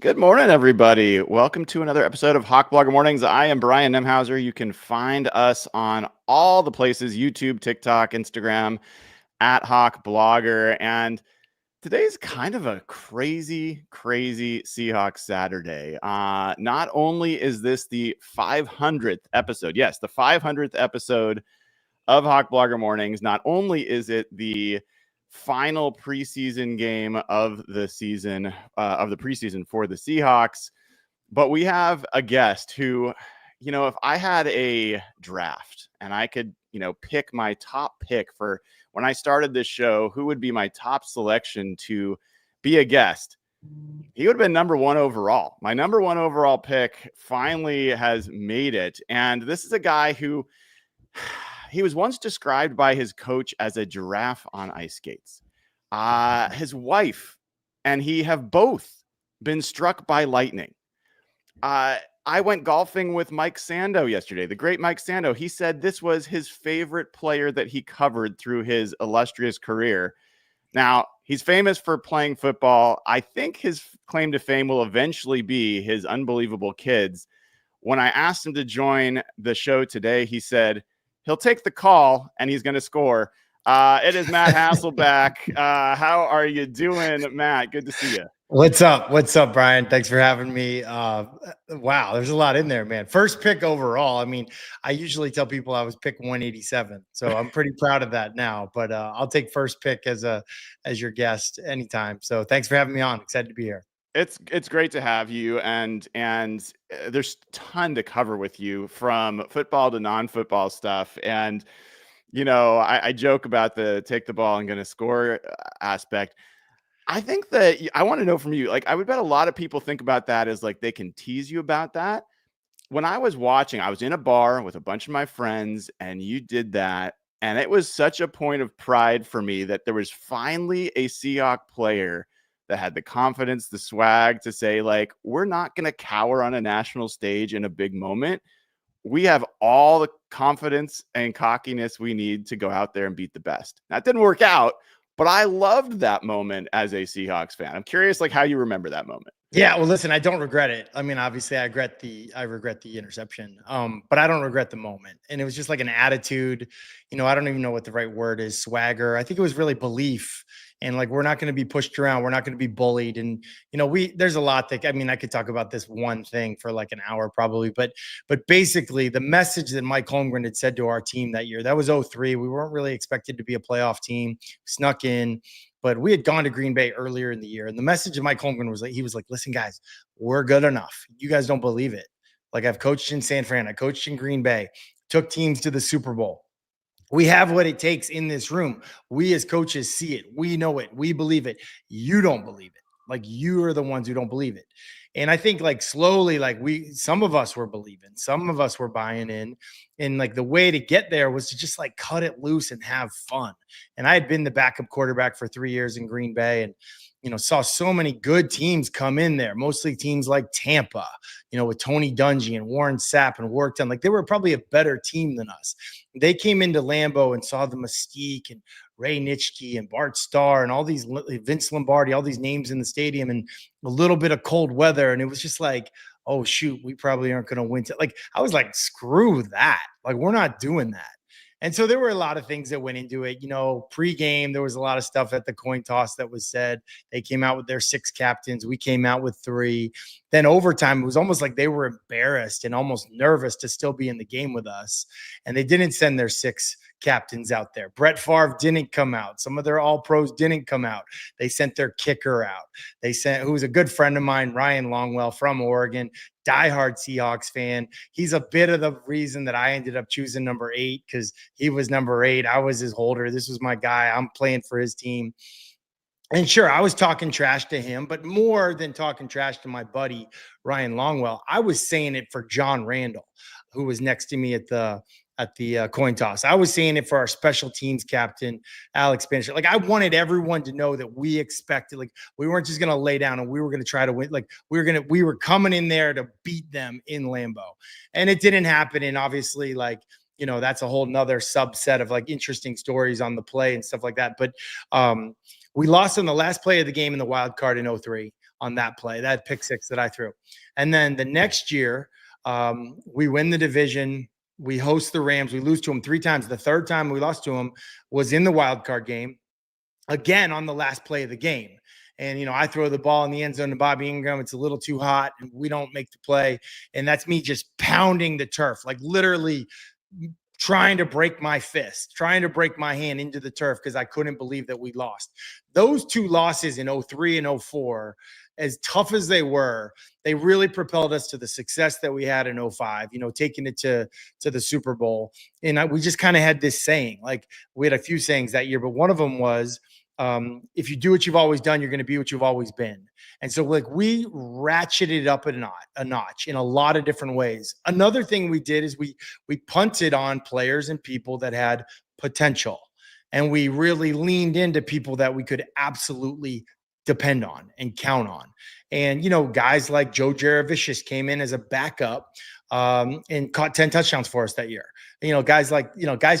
Good morning, everybody. Welcome to another episode of Hawk Blogger Mornings. I am Brian Nemhauser. You can find us on all the places: YouTube, TikTok, Instagram, at Hawk Blogger. And today's kind of a crazy Seahawks Saturday. Not only is this the 500th episode, yes, the 500th episode of Hawk Blogger Mornings, not only is it the final preseason game of the season, of the preseason for the Seahawks, but we have a guest who, if I had a draft and I could, pick my top pick for when I started this show, who would be my top selection to be a guest? He would have been number one overall. My number one overall pick finally has made it. And this is a guy who he was once described by his coach as a giraffe on ice skates. His wife and he have both been struck by lightning. I went golfing with Mike Sando yesterday, the great Mike Sando. He said this was his favorite player that he covered through his illustrious career. Now, he's famous for playing football. I think his claim to fame will eventually be his unbelievable kids. When I asked him to join the show today, he said he'll take the call and he's going to score. It is Matt Hasselbeck. How are you doing, Matt? Good to see you. What's up? What's up, Brian? Thanks for having me. Wow, there's a lot in there, man. First pick overall. I mean, I usually tell people I was pick 187, so I'm pretty proud of that now. But I'll take first pick as your guest anytime. So thanks for having me on. Excited to be here. It's great to have you, and there's a ton to cover with you, from football to non-football stuff. And I joke about the take the ball and going to score aspect. I think that I want to know from you, like, I would bet a lot of people think about that as like they can tease you about that. When I was watching, I was in a bar with a bunch of my friends and you did that. And it was such a point of pride for me that there was finally a Seahawk player that had the confidence, the swag to say, like, we're not going to cower on a national stage in a big moment. We have all the confidence and cockiness we need to go out there and beat the best. That didn't work out, but I loved that moment as a Seahawks fan. I'm curious, like, how you remember that moment. Yeah, well, listen, I don't regret it. I mean, obviously, I regret the interception, but I don't regret the moment. And it was just like an attitude. I don't even know what the right word is. Swagger. I think it was really belief. And like, we're not going to be pushed around. We're not going to be bullied. And there's a lot that, I mean, I could talk about this one thing for like an hour probably, but basically the message that Mike Holmgren had said to our team that year, that was 03. We weren't really expected to be a playoff team. Snuck in. But we had gone to Green Bay earlier in the year. And the message of Mike Holmgren was like, he was like, listen, guys, we're good enough. You guys don't believe it. Like, I've coached in San Fran. I coached in Green Bay, took teams to the Super Bowl. We have what it takes in this room. We as coaches see it. We know it. We believe it. You don't believe it. Like, you are the ones who don't believe it. And I think like slowly, like some of us were believing, some of us were buying in. And like the way to get there was to just like cut it loose and have fun. And I had been the backup quarterback for 3 years in Green Bay and, saw so many good teams come in there, mostly teams like Tampa, with Tony Dungy and Warren Sapp and Workton. Like, they were probably a better team than us. They came into Lambeau and saw the mystique and Ray Nitschke and Bart Starr and all these, Vince Lombardi, all these names in the stadium and a little bit of cold weather. And it was just like, oh, shoot, we probably aren't going to win. Like, I was like, screw that. Like, we're not doing that. And so there were a lot of things that went into it. Pre-game, there was a lot of stuff at the coin toss that was said. They came out with their 6 captains. We came out with 3. Then overtime, it was almost like they were embarrassed and almost nervous to still be in the game with us. And they didn't send their 6 captains out there. Brett Favre didn't come out. Some of their all-pros didn't come out. They sent their kicker out. Who was a good friend of mine, Ryan Longwell from Oregon, diehard Seahawks fan. He's a bit of the reason that I ended up choosing number 8 because he was number 8. I was his holder. This was my guy. I'm playing for his team. And sure, I was talking trash to him, but more than talking trash to my buddy, Ryan Longwell, I was saying it for John Randall, who was next to me at the coin toss. I was saying it for our special teams captain, Alex Bannister. Like, I wanted everyone to know that we expected, like, we weren't just going to lay down and we were going to try to win. Like, we were coming in there to beat them in Lambeau, and it didn't happen. And obviously, like, that's a whole nother subset of like interesting stories on the play and stuff like that. But we lost on the last play of the game in the wild card in 03. on that play, that pick six that I threw. And then the next year, we win the division. We host the Rams. We lose to them 3 times. The third time we lost to them was in the wild card game, again on the last play of the game. And, I throw the ball in the end zone to Bobby Ingram. It's a little too hot and we don't make the play. And that's me just pounding the turf, like literally trying to break my fist, trying to break my hand into the turf because I couldn't believe that we lost. Those 2 losses in 03 and 04, as tough as they were, they really propelled us to the success that we had in 05, taking it to the Super Bowl. And we just kind of had this saying, like we had a few sayings that year, but one of them was, if you do what you've always done, you're going to be what you've always been. And so like we ratcheted up a notch in a lot of different ways. Another thing we did is we punted on players and people that had potential. And we really leaned into people that we could absolutely depend on and count on. And, guys like Joe Jaravicius came in as a backup and caught 10 touchdowns for us that year. Guys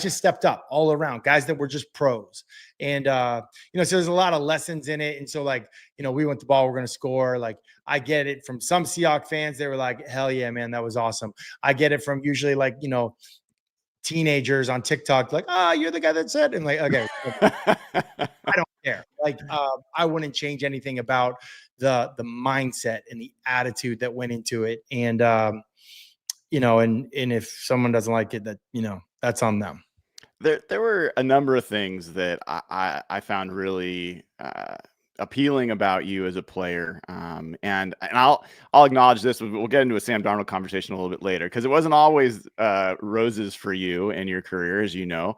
just stepped up all around, guys that were just pros. And, so there's a lot of lessons in it. And so we went the ball, we're going to score. Like I get it from some Seahawks fans. They were like, hell yeah, man, that was awesome. I get it from usually teenagers on TikTok, like, you're the guy that said, and like, okay, I don't care. Like, I wouldn't change anything about the mindset and the attitude that went into it. And, and if someone doesn't like it, that, that's on them. There were a number of things that I found really appealing about you as a player, and I'll acknowledge this. We'll get into a Sam Darnold conversation a little bit later because it wasn't always roses for you in your career, as you know.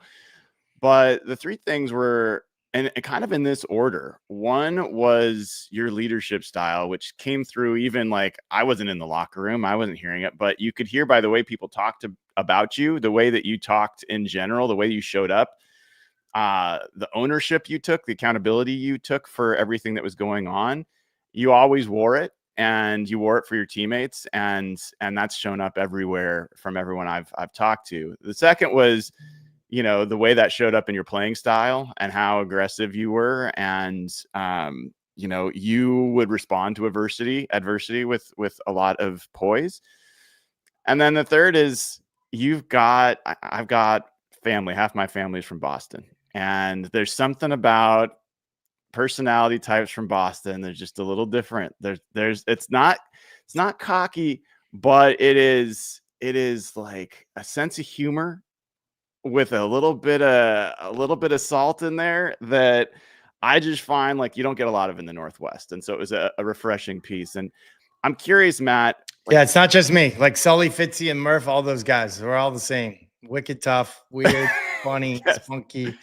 But the 3 things were, and kind of in this order. One was your leadership style, which came through even like I wasn't in the locker room, I wasn't hearing it, but you could hear by the way people talked about you, the way that you talked in general, the way you showed up, the ownership you took, the accountability you took for everything that was going on. You always wore it, and you wore it for your teammates, and that's shown up everywhere from everyone I've talked to. The second was, the way that showed up in your playing style and how aggressive you were, and you would respond to adversity with a lot of poise. And then the third is I've got family. Half my family is from Boston. And there's something about personality types from Boston. They're just a little different. It's not cocky, but it is like a sense of humor with a little bit of salt in there that I just find like you don't get a lot of in the Northwest. And so it was a refreshing piece. And I'm curious, Matt. Yeah, it's not just me. Like Sully, Fitzy, and Murph, all those guys, we're all the same. Wicked tough, weird, funny, Yes. Spunky,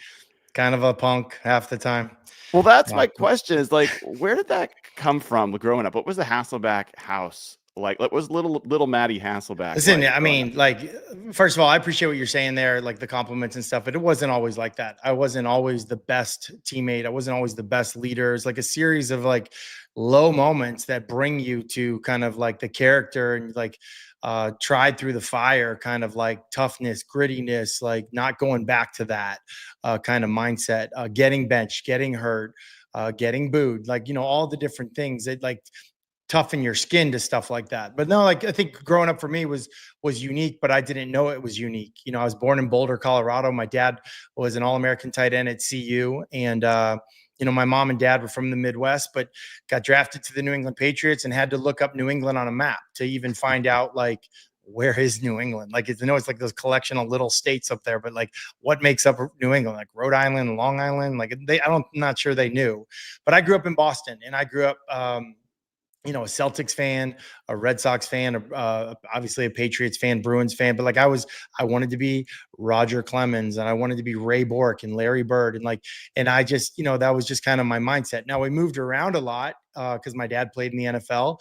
kind of a punk half the time. Well, that's my question is like, where did that come from growing up? What was the Hasselbeck house like? What was little Maddie Hasselbeck? Listen, I mean, like, first of all, I appreciate what you're saying there, like the compliments and stuff, but it wasn't always like that. I wasn't always the best teammate. I wasn't always the best leader. It's like a series of like low moments that bring you to kind of like the character and like tried through the fire, kind of like toughness, grittiness, like not going back to that kind of mindset, getting benched, getting hurt, getting booed, like, all the different things that like toughen your skin to stuff like that. But no, like I think growing up for me was unique, but I didn't know it was unique. I was born in Boulder, Colorado. My dad was an All-American tight end at CU. And, my mom and dad were from the Midwest, but got drafted to the New England Patriots and had to look up New England on a map to even find out like, where is New England? Like, it's like those collection of little states up there, but like what makes up New England? Like Rhode Island, Long Island? Like I'm not sure they knew, but I grew up in Boston and I grew up, a Celtics fan, a Red Sox fan, obviously a Patriots fan, Bruins fan. But like I wanted to be Roger Clemens and I wanted to be Ray Bork and Larry Bird. And I just, that was just kind of my mindset. Now we moved around a lot because my dad played in the NFL.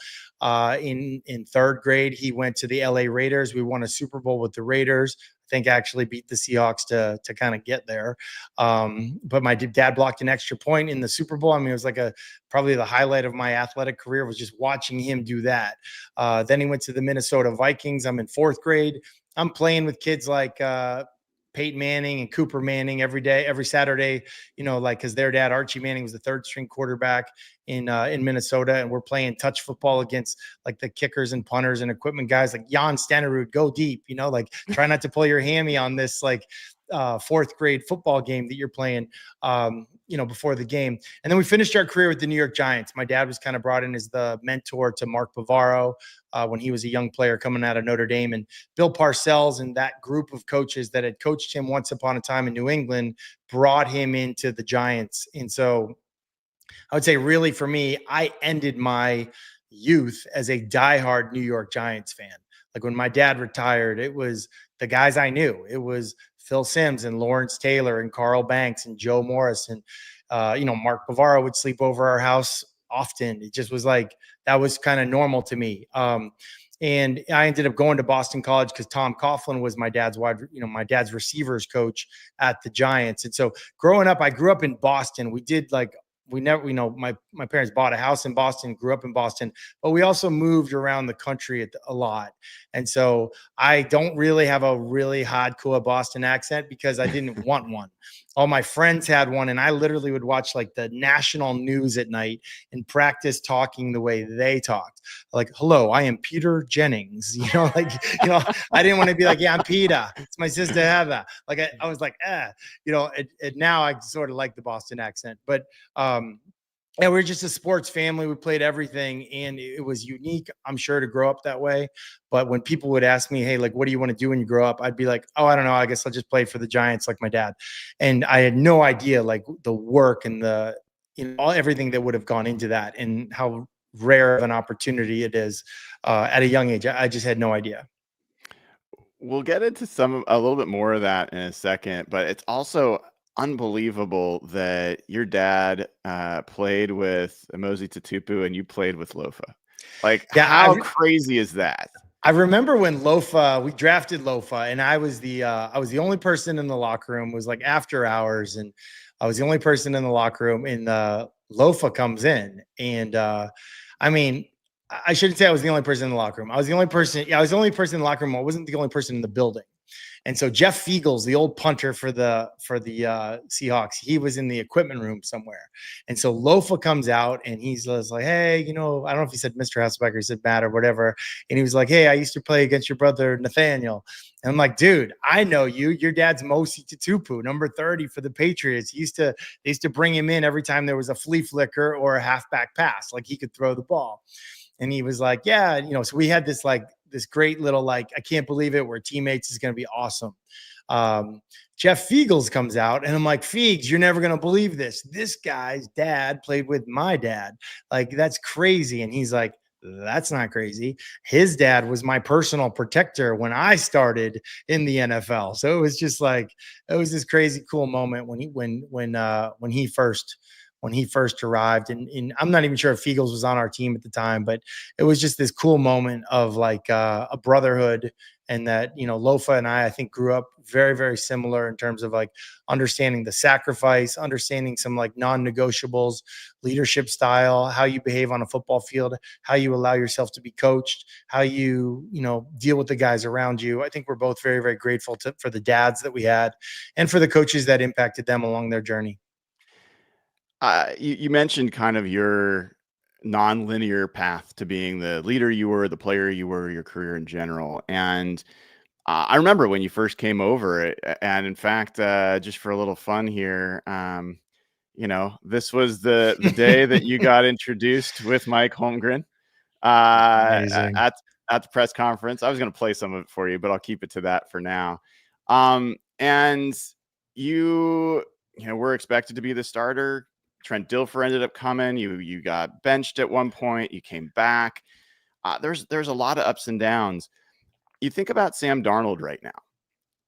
In third grade, he went to the LA Raiders. We won a Super Bowl with the Raiders. I think actually beat the Seahawks to kind of get there. But my dad blocked an extra point in the Super Bowl. I mean, it was like probably the highlight of my athletic career was just watching him do that. Then he went to the Minnesota Vikings. I'm in fourth grade. I'm playing with kids like Peyton Manning and Cooper Manning every day, every Saturday, like, cause their dad, Archie Manning, was the third string quarterback in Minnesota. And we're playing touch football against like the kickers and punters and equipment guys like Jan Stenerud, go deep, like try not to pull your hammy on this, like, fourth grade football game that you're playing, before the game. And then we finished our career with the New York Giants. My dad was kind of brought in as the mentor to Mark Bavaro when he was a young player coming out of Notre Dame. And Bill Parcells and that group of coaches that had coached him once upon a time in New England brought him into the Giants. And so I would say, really, for me, I ended my youth as a diehard New York Giants fan. Like, when my dad retired, it was the guys I knew. It was Phil Simms and Lawrence Taylor and Carl Banks and Joe Morris. And, Mark Bavaro would sleep over our house often. It just was like, that was kind of normal to me. And I ended up going to Boston College because Tom Coughlin was my dad's my dad's receivers coach at the Giants. And so growing up, I grew up in Boston. We never, my parents bought a house in Boston, grew up in Boston, but we also moved around the country a lot. And so I don't really have a really hardcore Boston accent because I didn't want one. All my friends had one, and I literally would watch like the national news at night and practice talking the way they talked. Like, hello, I am Peter Jennings. I didn't want to be like, yeah, I'm Peter. It's my sister Heather. Like, I was like, and now I sort of like the Boston accent, but yeah, we're just a sports family. We played everything, and it was unique, I'm sure, to grow up that way. But when people would ask me, hey, like, what do you want to do when you grow up? I'd be like, oh, I don't know. I guess I'll just play for the Giants like my dad. And I had no idea, like, the work and everything that would have gone into that and how rare of an opportunity it is at a young age. I just had no idea. We'll get into a little bit more of that in a second, but it's also unbelievable that your dad played with Emozi Tutupu and you played with Lofa. Like, yeah, how crazy is that? I remember when we drafted Lofa, and I was the only person in the locker room. It was like after hours, and I was the only person in the locker room. And Lofa comes in, and I mean, I shouldn't say I was the only person in the locker room. I was the only person. Yeah, I was the only person in the locker room. I wasn't the only person in the building. And so Jeff Fiegels, the old punter for the Seahawks, he was in the equipment room somewhere. And so Lofa comes out and he's like, hey, I don't know if he said Mr. Hasselbeck or he said Matt or whatever. And he was like, hey, I used to play against your brother Nathaniel. And I'm like, dude, I know you. Your dad's Mosi Tutupu, number 30 for the Patriots. They used to bring him in every time there was a flea flicker or a halfback pass, like he could throw the ball. And he was like, yeah, so we had this great little, like, I can't believe it, we're teammates, is going to be awesome. Jeff Fiegels comes out and I'm like, Fiegs, you're never going to believe this. This guy's dad played with my dad. Like, that's crazy. And he's like, that's not crazy. His dad was my personal protector when I started in the NFL. So it was just like, it was this crazy cool moment when he first arrived. And I'm not even sure if Fiegels was on our team at the time, but it was just this cool moment of like a brotherhood. And that, Lofa and I think grew up very, very similar in terms of like understanding the sacrifice, understanding some like non-negotiables, leadership style, how you behave on a football field, how you allow yourself to be coached, how you deal with the guys around you. I think we're both very, very grateful for the dads that we had and for the coaches that impacted them along their journey. You mentioned kind of your non-linear path to being the leader you were, the player you were, your career in general. And I remember when you first came over, and in fact, just for a little fun here, this was the day that you got introduced with Mike Holmgren at the press conference. I was going to play some of it for you, but I'll keep it to that for now. And you were expected to be the starter. Trent Dilfer ended up coming. You got benched at one point. You came back. There's a lot of ups and downs. You think about Sam Darnold right now,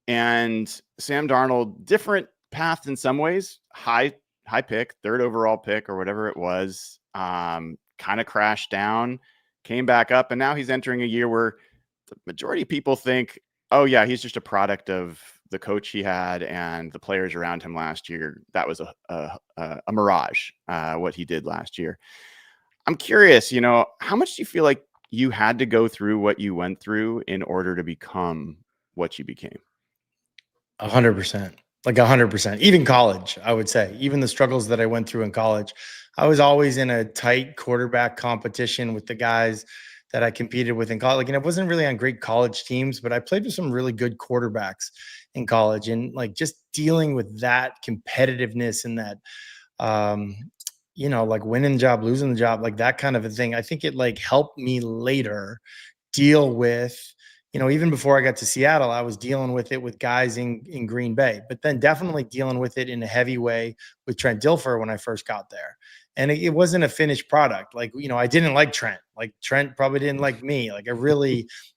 and Sam Darnold, different path in some ways. High pick, third overall pick or whatever it was. Kind of crashed down, came back up, and now he's entering a year where the majority of people think, oh yeah, he's just a product of the coach he had and the players around him last year. That was a mirage, what he did last year. I'm curious, how much do you feel like you had to go through what you went through in order to become what you became? 100%. Like 100%. Even college, I would say. Even the struggles that I went through in college, I was always in a tight quarterback competition with the guys that I competed with in college. And it wasn't really on great college teams, but I played with some really good quarterbacks in college. And like just dealing with that competitiveness and that um, like winning the job, losing the job, like that kind of a thing. I think it like helped me later deal with, even before I got to Seattle, I was dealing with it with guys in Green Bay, but then definitely dealing with it in a heavy way with Trent Dilfer when I first got there. And it wasn't a finished product. Like, I didn't like Trent. Like Trent probably didn't like me. Like it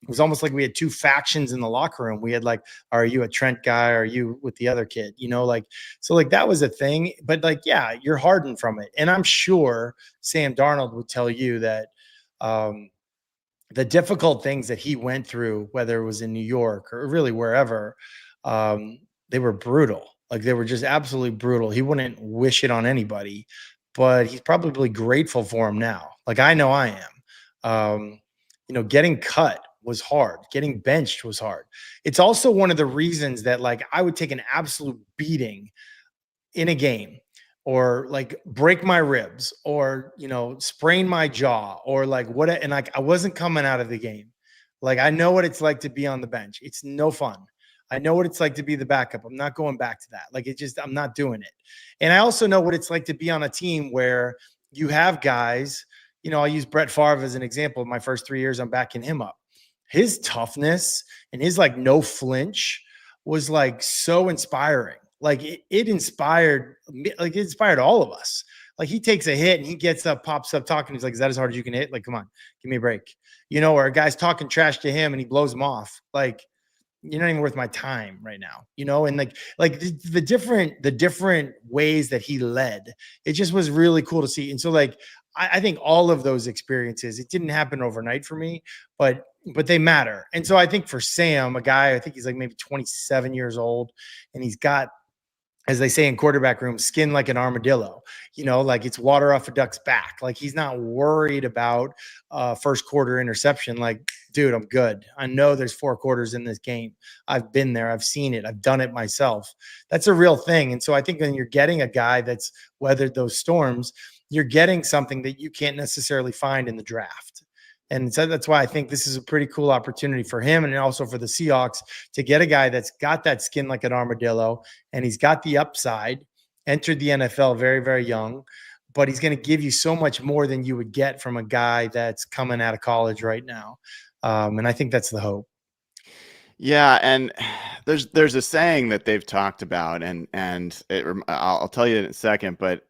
was almost like we had two factions in the locker room. We had like, are you a Trent guy? Or are you with the other kid? So like that was a thing. But like, yeah, you're hardened from it. And I'm sure Sam Darnold would tell you that the difficult things that he went through, whether it was in New York or really wherever, they were brutal. Like they were just absolutely brutal. He wouldn't wish it on anybody, but he's probably grateful for him now. Like I know I am. Getting cut was hard. Getting benched was hard. It's also one of the reasons that like I would take an absolute beating in a game or like break my ribs or sprain my jaw or like what, and like I wasn't coming out of the game. Like I know what it's like to be on the bench. It's no fun. I know what it's like to be the backup. I'm not going back to that. Like I'm not doing it. And I also know what it's like to be on a team where you have guys, I'll use Brett Favre as an example. My first 3 years, I'm backing him up. His toughness and his like no flinch was like so inspiring. Like it inspired me, like it inspired all of us. Like he takes a hit and he gets up, pops up talking. He's like, is that as hard as you can hit? Like, come on, give me a break. Or a guy's talking trash to him and he blows him off. Like, you're not even worth my time right now, and like the different ways that he led, it just was really cool to see. And so like I think all of those experiences, it didn't happen overnight for me, but they matter. And so I think for Sam, a guy, I think he's like maybe 27 years old, and he's got, as they say in quarterback room, skin like an armadillo, like it's water off a duck's back. Like he's not worried about first quarter interception. Like, dude, I'm good. I know there's 4 quarters in this game. I've been there. I've seen it. I've done it myself. That's a real thing. And so I think when you're getting a guy that's weathered those storms, you're getting something that you can't necessarily find in the draft. And so that's why I think this is a pretty cool opportunity for him and also for the Seahawks to get a guy that's got that skin like an armadillo and he's got the upside, entered the NFL very, very young, but he's going to give you so much more than you would get from a guy that's coming out of college right now. And I think that's the hope. Yeah, and there's a saying that they've talked about, and I'll tell you in a second, but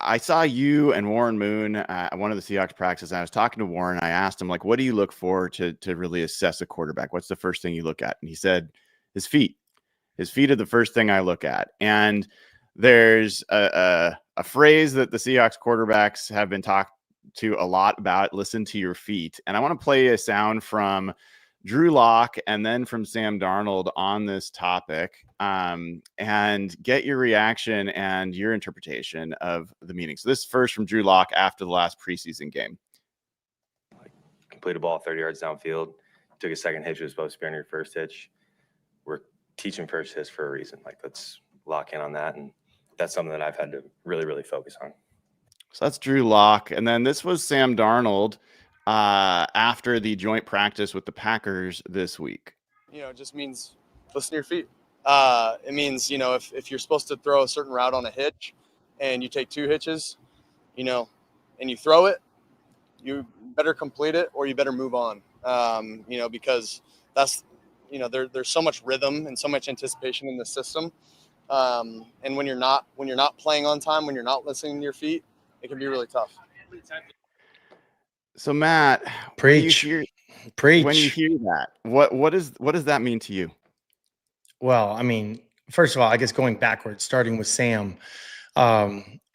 I saw you and Warren Moon at one of the Seahawks practices. I was talking to Warren. I asked him, like, what do you look for to really assess a quarterback? What's the first thing you look at? And he said, his feet. His feet are the first thing I look at. And there's a phrase that the Seahawks quarterbacks have been talked to a lot about, listen to your feet. And I want to play a sound from Drew Lock and then from Sam Darnold on this topic, and get your reaction and your interpretation of the meeting. So this is first from Drew Lock after the last preseason game. Complete a ball 30 yards downfield, took a second hitch, was supposed to be on your first hitch. We're teaching first hitch for a reason. Like, let's lock in on that. And that's something that I've had to really, really focus on. So that's Drew Lock. And then this was Sam Darnold after the joint practice with the Packers this week. It just means listen to your feet. It means, if you're supposed to throw a certain route on a hitch and you take 2 hitches, and you throw it, you better complete it or you better move on, because that's, there's so much rhythm and so much anticipation in the system. And when you're not playing on time, when you're not listening to your feet, it can be really tough. So Matt, Preach. When you hear that, what does that mean to you? Well, I mean, first of all, I guess going backwards, starting with Sam,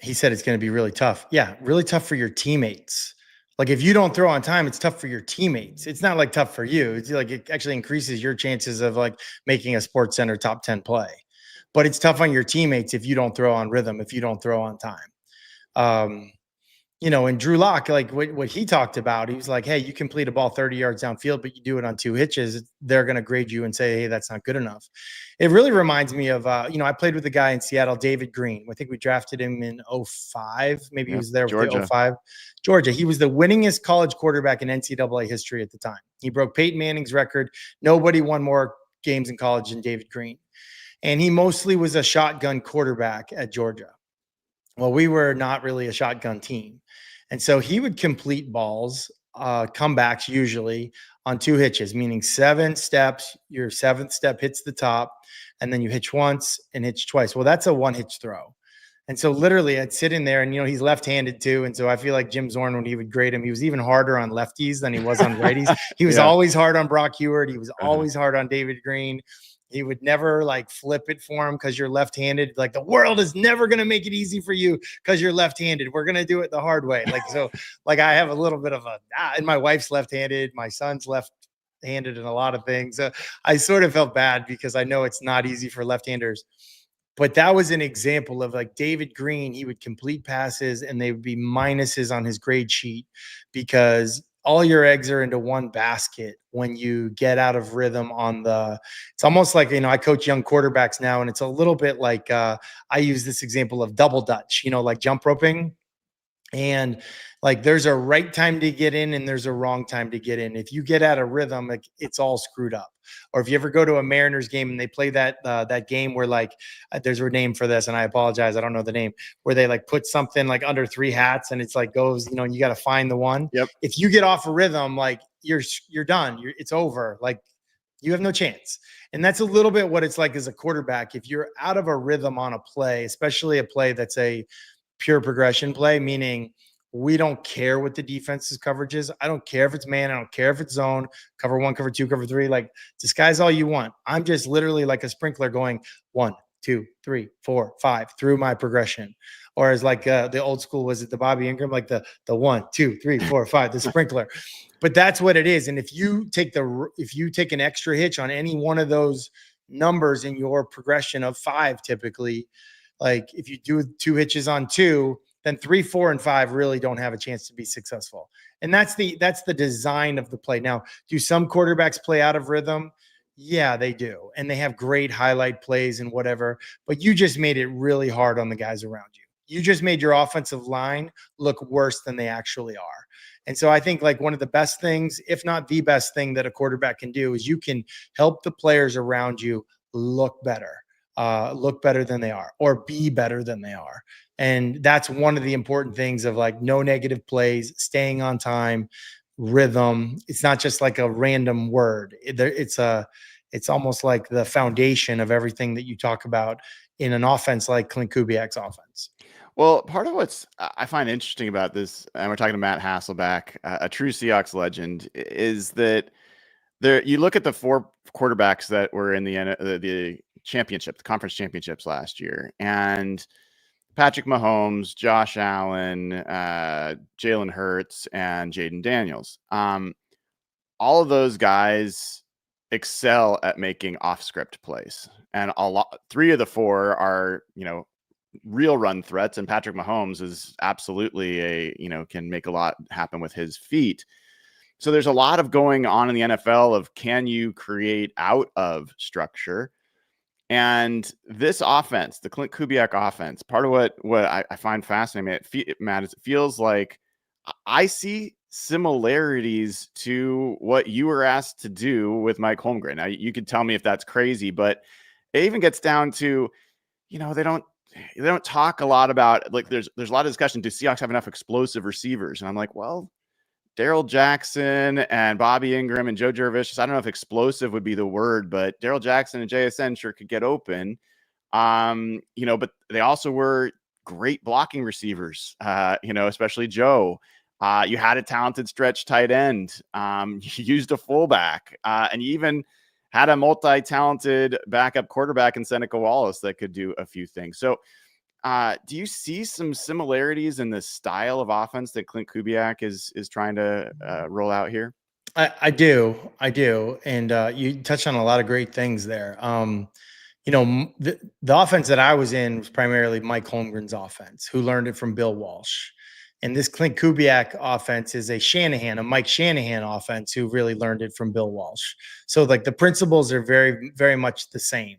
he said it's going to be really tough. Yeah, really tough for your teammates. Like if you don't throw on time, it's tough for your teammates. It's not like tough for you. It's like it actually increases your chances of like making a Sports Center top 10 play. But it's tough on your teammates if you don't throw on rhythm, if you don't throw on time. and Drew Lock, like what he talked about, he was like, hey, you complete a ball 30 yards downfield, but you do it on 2 hitches, they're going to grade you and say, hey, that's not good enough. It really reminds me of, I played with a guy in Seattle, David Green. I think we drafted him in 05. Maybe he was there with the 05. Georgia. He was the winningest college quarterback in NCAA history at the time. He broke Peyton Manning's record. Nobody won more games in college than David Green. And he mostly was a shotgun quarterback at Georgia. Well, we were not really a shotgun team. And so he would complete balls, comebacks usually on 2 hitches, meaning 7 steps. Your 7th step hits the top, and then you hitch once and hitch twice. Well, that's a 1-hitch throw. And so literally I'd sit in there and, he's left-handed too. And so I feel like Jim Zorn, when he would grade him, he was even harder on lefties than he was on righties. He was always hard on Brock Heward. He was always hard on David Green. He would never like flip it for him because you're left-handed. Like, the world is never going to make it easy for you because you're left-handed. We're going to do it the hard way. Like, so like I have a little bit of and my wife's left-handed. My son's left-handed in a lot of things. I sort of felt bad because I know it's not easy for left-handers. But that was an example of like David Green. He would complete passes and they would be minuses on his grade sheet because all your eggs are into one basket when you get out of rhythm it's almost like, I coach young quarterbacks now, and it's a little bit like, I use this example of double dutch, like jump roping. And like, there's a right time to get in and there's a wrong time to get in. If you get out of rhythm, like, it's all screwed up. Or if you ever go to a Mariners game and they play that game where like, there's a name for this, and I apologize, I don't know the name, where they like put something like under 3 hats and it's like goes, and you got to find the one. Yep. If you get off a rhythm, like you're done. It's over. Like, you have no chance. And that's a little bit what it's like as a quarterback. If you're out of a rhythm on a play, especially a play that's a pure progression play, meaning we don't care what the defense's coverage is. I don't care if it's man. I don't care if it's zone, cover 1, cover 2, cover 3. Like, disguise all you want. I'm just literally like a sprinkler going 1, 2, 3, 4, 5 through my progression. Or as like the old school, was it the Bobby Ingram, like the 1, 2, 3, 4, 5, the sprinkler. But that's what it is. And if you take an extra hitch on any one of those numbers in your progression of 5, typically, like if you do 2 hitches on 2, then 3, 4, and 5 really don't have a chance to be successful. And that's the design of the play. Now, do some quarterbacks play out of rhythm? Yeah, they do. And they have great highlight plays and whatever, but you just made it really hard on the guys around you. You just made your offensive line look worse than they actually are. And so I think like one of the best things, if not the best thing that a quarterback can do, is you can help the players around you look better than they are, or be better than they are. And that's one of the important things of like no negative plays, staying on time, rhythm. It's not just like a random word. It's almost like the foundation of everything that you talk about in an offense like Klint Kubiak's offense. Well, part of what's I find interesting about this, and we're talking to Matt Hasselbeck, a true Seahawks legend, is that you look at the 4 quarterbacks that were in the championship, the conference championships last year, and Patrick Mahomes, Josh Allen, Jalen Hurts, and Jaden Daniels. All of those guys excel at making off-script plays, and 3 of the 4 are, real run threats, and Patrick Mahomes is absolutely can make a lot happen with his feet. So there's a lot of going on in the NFL of, can you create out of structure? And this offense, the Klint Kubiak offense, part of what I find fascinating, Matt, is it feels like I see similarities to what you were asked to do with Mike Holmgren. Now, you could tell me if that's crazy, but it even gets down to, they don't talk a lot about, like, there's a lot of discussion. Do Seahawks have enough explosive receivers? And I'm like, well, Darrell Jackson and Bobby Ingram and Joe Jurevicius, I don't know if explosive would be the word, but Darrell Jackson and JSN sure could get open. But they also were great blocking receivers, especially Joe. You had a talented stretch tight end. You used a fullback, and you even had a multi-talented backup quarterback in Seneca Wallace that could do a few things. So do you see some similarities in the style of offense that Klint Kubiak is trying to roll out here? I do. And you touched on a lot of great things there. The offense that I was in was primarily Mike Holmgren's offense, who learned it from Bill Walsh. And this Klint Kubiak offense is a Mike Shanahan offense who really learned it from Bill Walsh. So like the principles are very, very much the same.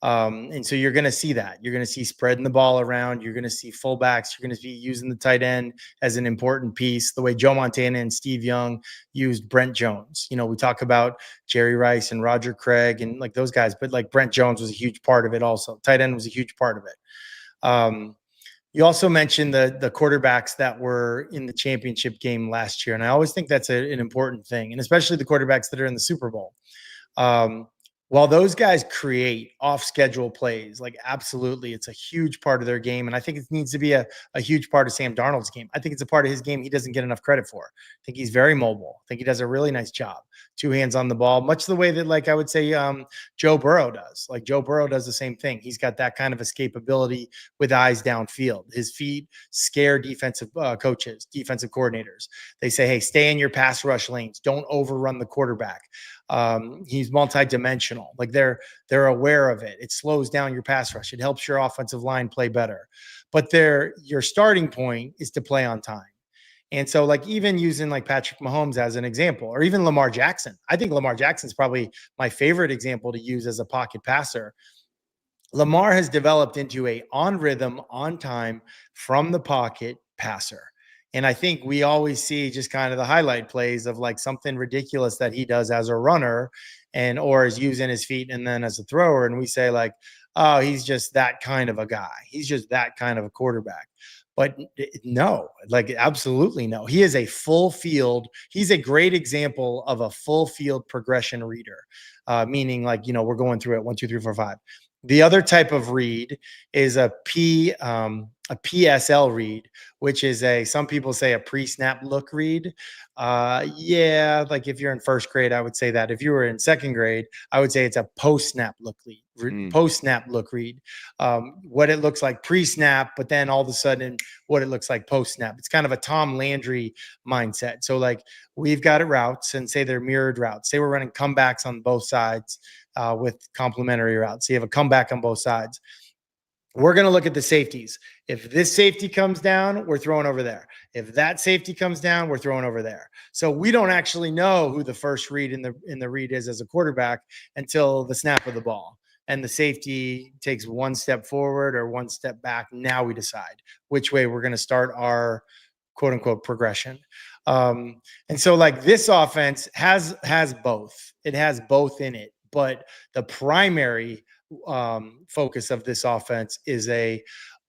And so you're going to see that. You're going to see spreading the ball around. You're going to see fullbacks. You're going to be using the tight end as an important piece, the way Joe Montana and Steve Young used Brent Jones. You know, we talk about Jerry Rice and Roger Craig and like those guys, but like Brent Jones was a huge part of it also. Tight end was a huge part of it. You also mentioned the quarterbacks that were in the championship game last year. And I always think that's an important thing, and especially the quarterbacks that are in the Super Bowl. While those guys create off-schedule plays, like absolutely, it's a huge part of their game. And I think it needs to be a huge part of Sam Darnold's game. I think it's a part of his game he doesn't get enough credit for. I think he's very mobile. I think he does a really nice job. 2 hands on the ball, much the way that, like, I would say Joe Burrow does. Like Joe Burrow does the same thing. He's got that kind of escapability with eyes downfield. His feet scare defensive coaches, defensive coordinators. They say, hey, stay in your pass rush lanes. Don't overrun the quarterback. He's multidimensional. Like they're aware of it. It slows down your pass rush. It helps your offensive line play better. But your starting point is to play on time. And so like even using like Patrick Mahomes as an example, or even Lamar Jackson, I think Lamar Jackson's probably my favorite example to use as a pocket passer. Lamar has developed into a on rhythm, on time, from the pocket passer. And I think we always see just kind of the highlight plays of like something ridiculous that he does as a runner or is using his feet and then as a thrower. And we say like, oh, he's just that kind of a guy. He's just that kind of a quarterback. But no, like absolutely no. He is a full field. He's a great example of a full field progression reader, meaning like, you know, we're going through it 1, 2, 3, 4, 5. The other type of read is a PSL read, which is some people say a pre-snap look read. Yeah, like if you're in first grade, I would say that. If you were in second grade, I would say it's a post-snap look read. Post-snap look read. What it looks like pre-snap, but then all of a sudden what it looks like post-snap. It's kind of a Tom Landry mindset. So like we've got routes and say they're mirrored routes. Say we're running comebacks on both sides with complementary routes. So you have a comeback on both sides. We're going to look at the safeties. If this safety comes down, we're throwing over there. If that safety comes down, we're throwing over there. So we don't actually know who the first read in the read is as a quarterback until the snap of the ball. And the safety takes 1 step forward or 1 step back. Now we decide which way we're going to start our quote unquote progression. And so like this offense has both. It has both in it, but the primary focus of this offense is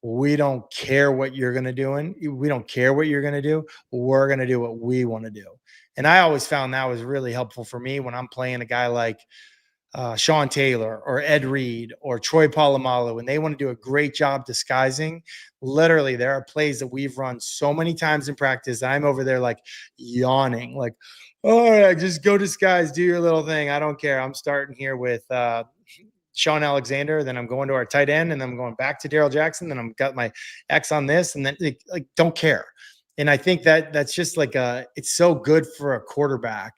we don't care what you're going to do. And we don't care what you're going to do. We're going to do what we want to do. And I always found that was really helpful for me when I'm playing a guy like Sean Taylor or Ed Reed or Troy Polamalu, and they want to do a great job disguising. Literally, there are plays that we've run so many times in practice. I'm over there like yawning, like, all right, just go disguise, do your little thing. I don't care. I'm starting here with Sean Alexander, then I'm going to our tight end, and then I'm going back to Darrell Jackson, then I'm got my X on this, and then like don't care. And I think that's just like it's so good for a quarterback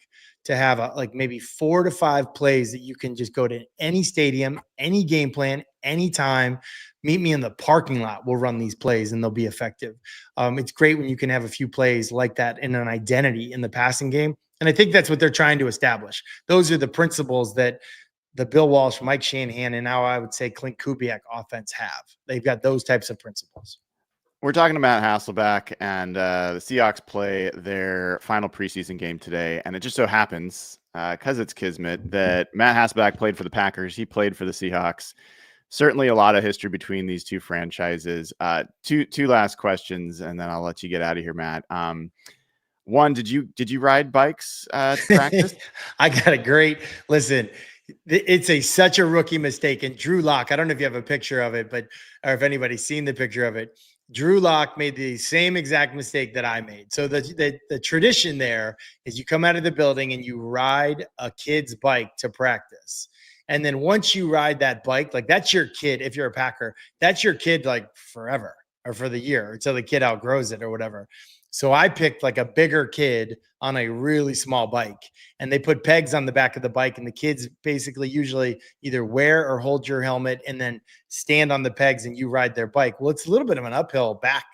to have like maybe 4 to 5 plays that you can just go to any stadium, any game plan, anytime. Meet me in the parking lot. We'll run these plays and they'll be effective. It's great when you can have a few plays like that in an identity in the passing game. And I think that's what they're trying to establish. Those are the principles that the Bill Walsh, Mike Shanahan, and now I would say Klint Kubiak offense have. They've got those types of principles. We're talking to Matt Hasselbeck, and the Seahawks play their final preseason game today. And it just so happens, because it's Kismet, that Matt Hasselbeck played for the Packers. He played for the Seahawks. Certainly a lot of history between these two franchises. Two last questions, and then I'll let you get out of here, Matt. One, did you ride bikes to practice? I got a great – listen – it's such a rookie mistake. And Drew Lock, I don't know if you have a picture of it, or if anybody's seen the picture of it. Drew Lock made the same exact mistake that I made. So the tradition there is you come out of the building and you ride a kid's bike to practice. And then once you ride that bike, like that's your kid. If you're a Packer, that's your kid like forever or for the year until the kid outgrows it or whatever. So I picked like a bigger kid on a really small bike, and they put pegs on the back of the bike, and the kids basically usually either wear or hold your helmet and then stand on the pegs and you ride their bike. Well, it's a little bit of an uphill back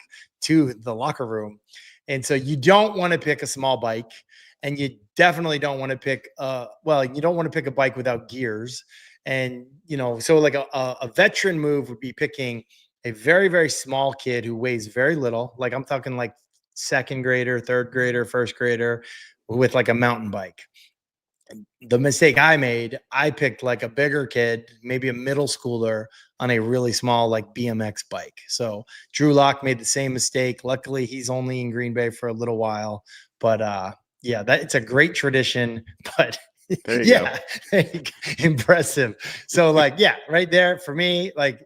to the locker room. And so you don't want to pick a small bike, and you definitely don't want to pick you don't want to pick a bike without gears. And so like a veteran move would be picking a very, very small kid who weighs very little. Like I'm talking like second grader, third grader, first grader, with like a mountain bike. The mistake I made, I picked like a bigger kid, maybe a middle schooler, on a really small like BMX bike. So Drew Lock made the same mistake. Luckily, he's only in Green Bay for a little while, but yeah, it's a great tradition. But There you go. Impressive. So like, yeah, right there for me, like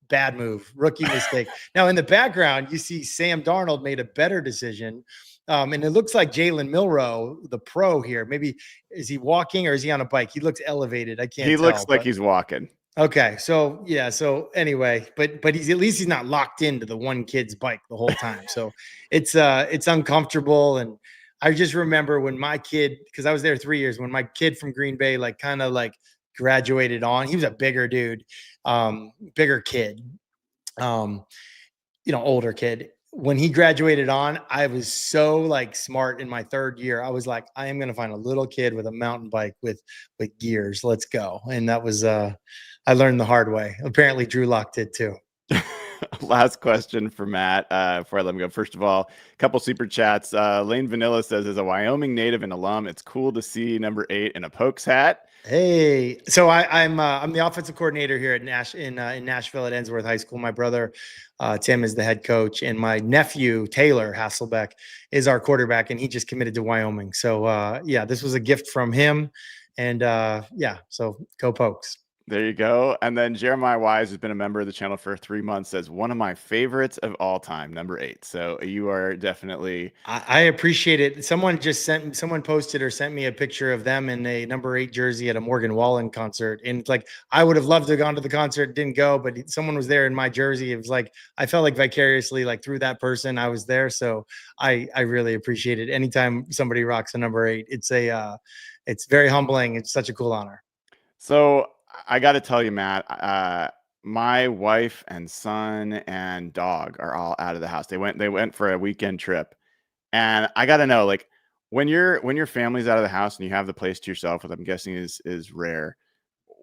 bad move, rookie mistake. Now in the background, you see Sam Darnold made a better decision. And it looks like Jalen Milroe, the pro here. Maybe is he walking or is he on a bike? He looks elevated. I can't. He tell, looks like he's walking. Okay, so yeah, so anyway, but he's at least he's not locked into the one kid's bike the whole time. So it's uncomfortable. And I just remember when my kid, because I was there 3 years, when my kid from Green Bay like kind of like graduated on. He was a bigger dude, bigger kid, older kid. When he graduated on, I was so like smart in my third year. I was like, I am going to find a little kid with a mountain bike with gears. Let's go. And that was, I learned the hard way. Apparently Drew Lock did too. Last question for Matt before I let him go. First of all, a couple super chats. Lane Vanilla says, as a Wyoming native and alum, it's cool to see number 8 in a Pokes hat. Hey, so I'm the offensive coordinator here at in Nashville at Ensworth High School. My brother Tim is the head coach, and my nephew Taylor Hasselbeck is our quarterback, and he just committed to Wyoming. So yeah, this was a gift from him, and yeah, so go Pokes. There you go. And then Jeremiah Wise, who's been a member of the channel for 3 months, says one of my favorites of all time, number 8. So you are definitely. I appreciate it. Someone posted or sent me a picture of them in a number 8 jersey at a Morgan Wallen concert. And it's like, I would have loved to have gone to the concert, didn't go, but someone was there in my jersey. It was like, I felt like vicariously, like through that person, I was there. So I really appreciate it. Anytime somebody rocks a number 8, it's very humbling. It's such a cool honor. So I got to tell you, Matt, my wife and son and dog are all out of the house. They went for a weekend trip, and I got to know, like, when your family's out of the house and you have the place to yourself, which I'm guessing is rare,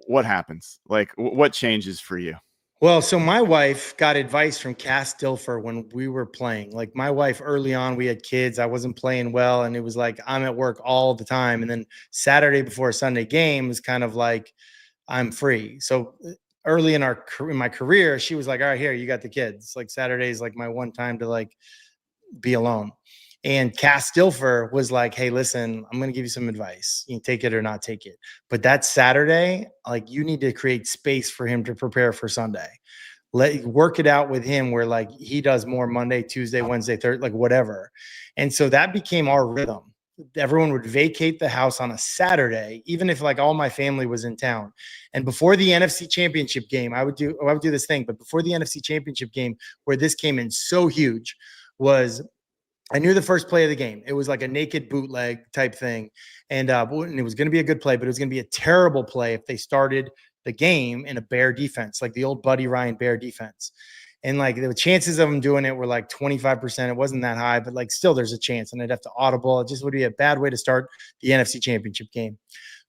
what happens? Like, what changes for you? Well, so my wife got advice from Cass Dilfer when we were playing. Like my wife, early on, we had kids. I wasn't playing well, and it was like I'm at work all the time. And then Saturday before a Sunday game is kind of like I'm free. So early in my career, she was like, all right, here, you got the kids. Like Saturday's like my one time to like be alone. And Cass Dilfer was like, hey, listen, I'm going to give you some advice. You can take it or not take it. But that Saturday, like you need to create space for him to prepare for Sunday. Work it out with him where like he does more Monday, Tuesday, Wednesday, Thursday, like whatever. And so that became our rhythm. Everyone would vacate the house on a Saturday, even if like all my family was in town. And before the NFC Championship game, I would do this thing. But before the NFC Championship game, where this came in so huge, was I knew the first play of the game. It was like a naked bootleg type thing, and it was going to be a good play, but it was going to be a terrible play if they started the game in a Bear defense, like the old Buddy Ryan Bear defense. And like the chances of them doing it were like 25%. It wasn't that high, but like still there's a chance. And I'd have to audible. It just would be a bad way to start the NFC Championship game.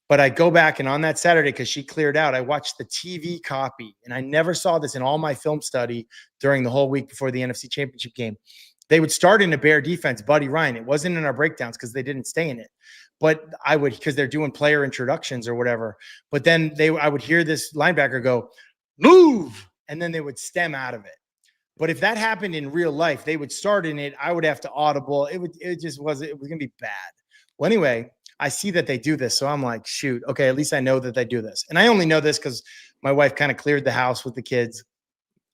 But I go back, and on that Saturday, because she cleared out, I watched the TV copy. And I never saw this in all my film study during the whole week before the NFC Championship game. They would start in a Bear defense, Buddy Ryan. It wasn't in our breakdowns because they didn't stay in it. But I would, because they're doing player introductions or whatever. But then I would hear this linebacker go, move, and then they would stem out of it. But if that happened in real life, they would start in it. I would have to audible. It was going to be bad. Well, anyway, I see that they do this. So I'm like, shoot, okay, at least I know that they do this. And I only know this because my wife kind of cleared the house with the kids.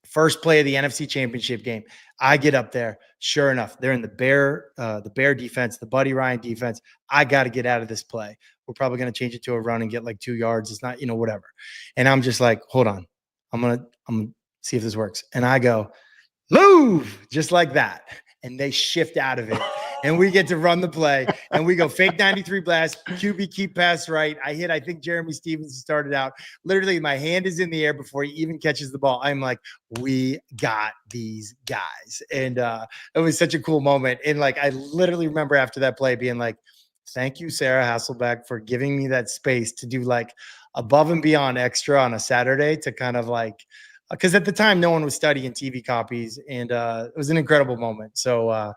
First play of the NFC Championship game. I get up there. Sure enough, they're in the Bear defense, the Buddy Ryan defense. I got to get out of this play. We're probably going to change it to a run and get like 2 yards. It's not, whatever. And I'm just like, hold on. I'm going to see if this works. And I go, move, just like that. And they shift out of it. and we get to run the play, and we go fake 93 blast, QB keep pass right. I think Jeremy Stevens started out. Literally, my hand is in the air before he even catches the ball. I'm like, we got these guys. And it was such a cool moment. And like, I literally remember after that play being like, thank you, Sarah Hasselbeck, for giving me that space to do like above and beyond extra on a Saturday to kind of like, because at the time no one was studying TV copies, and it was an incredible moment. So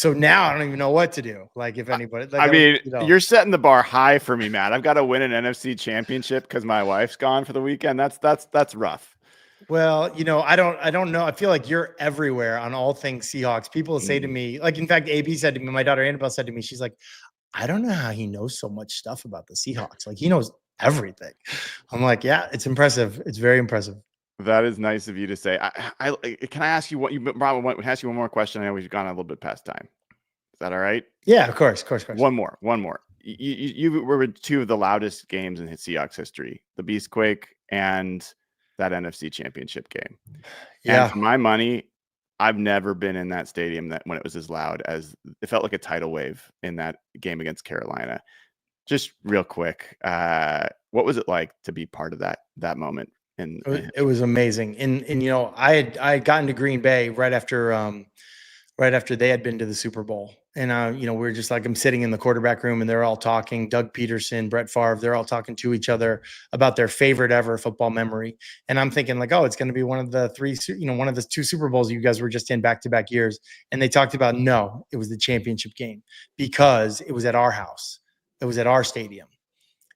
now I don't even know what to do. Like if anybody, like, I mean, you know. you're setting the bar high for me, Matt. I've got to win an NFC championship because my wife's gone for the weekend. That's rough. Well, I don't know. I feel like you're everywhere on all things Seahawks. People say to me, like, in fact, AB said to me, my daughter Annabelle said to me, she's like, I don't know how he knows so much stuff about the Seahawks. Like he knows everything. I'm like, yeah, it's impressive. It's very impressive. That is nice of you to say. Can I ask you what you probably want to ask you one more question? I know we've gone a little bit past time. Is that all right? Yeah, of course. One more. You were in two of the loudest games in Seahawks history, the Beastquake and that NFC championship game. Yeah. And for my money, I've never been in that stadium that when it was as loud as it felt like a tidal wave in that game against Carolina. Just real quick, what was it like to be part of that moment? It was amazing. And I had gotten to Green Bay right after they had been to the Super Bowl. And we were just like, I'm sitting in the quarterback room and they're all talking, Doug Peterson, Brett Favre, they're all talking to each other about their favorite ever football memory. And I'm thinking like, oh, it's going to be one of the two Super Bowls you guys were just in back-to-back years. And they talked about, no, it was the championship game because it was at our house. It was at our stadium.